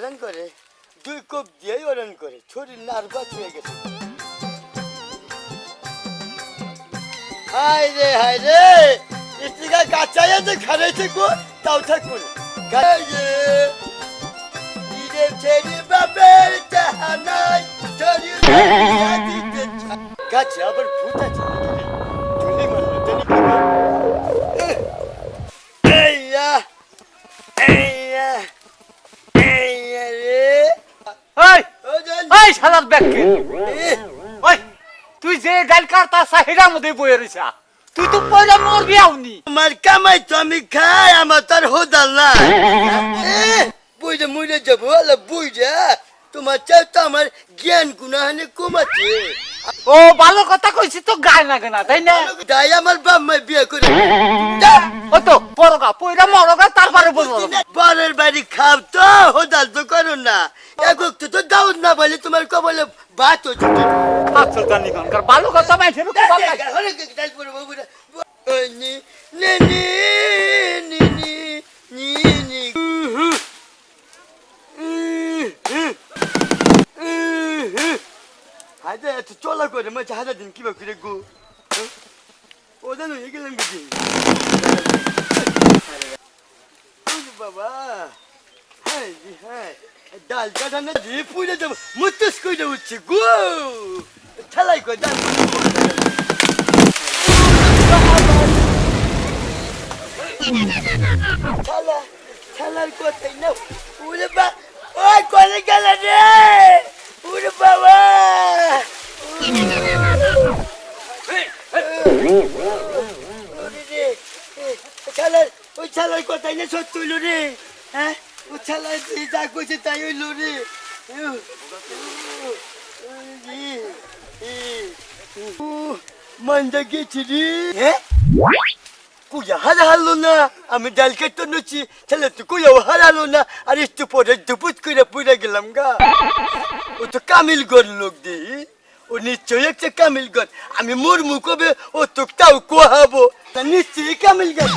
অরণ করে 2 কোপ দিয়ে অরণ করে শরীর নার্ভাস হয়ে গেছে হায় রে ইতিকা কাচায়া যে খারাইছে গো তাও থাকুন গায়ে ইরে ছেড়ে বাপের জাহানাই চরি গাছে আবার ভূত আছে তুলি মারলো জানি এই শালার ব্যাগকে ওই তুই যে ডাল কাটতা সাহিরা মধ্যে বইয়ে রইছা তুই তো পয়লা মরবি আউনি আমার কামাই তো আমি খাই আমার তার হোদাল না বুঝে মুড়ে যাবো আলা বুঝে তোমার চাও তো আমার জ্ঞান গুণাহানে কমাচ্ছে ও ভালো কথা কইছি তো গায় না কেনা তাই না তাই আমার বাপ মাই বিয়ে করে ও তো পরগা পয়লা মরগা তারপরে বলবো পরের বাড়ি খাও তো হোদাল তো করো না একক তো দাউদ না বলে তোমার কবলে ভাত হচ্ছে আচ্ছা জানি কোনকার ভালো কথা মাইছে খুব ভালো লাগে হরে কে ডাল পড়ে বাবুরা নি নি নি নি নি নি হায়দা এত চলা করে মাঝে হাজার দিন কিবা করে গো ও জানো হয়ে গেলাম বুঝি বাবা হ্যাঁ হ্যাঁ ডাল কাটা না দিয়ে পুড়ে যাবো মুতুস করে উঠছে গো ঠেলাই করে ডাল ঠেলা ঠেলার কথাই না উড়ে বা ওই করে গেল রে উড়ে বাবা ঠেলার ওই ঠেলার কথাই না সত্যি হইল রে হ্যাঁ ও ঠেলার যা করছে তাই হইল রে মন্দা গেছি রে হ্যাঁ কুয়া হারালো না আমি ডাল কেটে নছি ছেলে তো কুয়াও হারালো না আর একটু পরে দুপুত করে পুড়ে গেলাম গা ও তো কামিল গর লোক দি ও নিশ্চয়ই একটা কামিল গর আমি মুরমু কবে ও তো তাও কোহাবো তা নিশ্চয়ই কামিল গর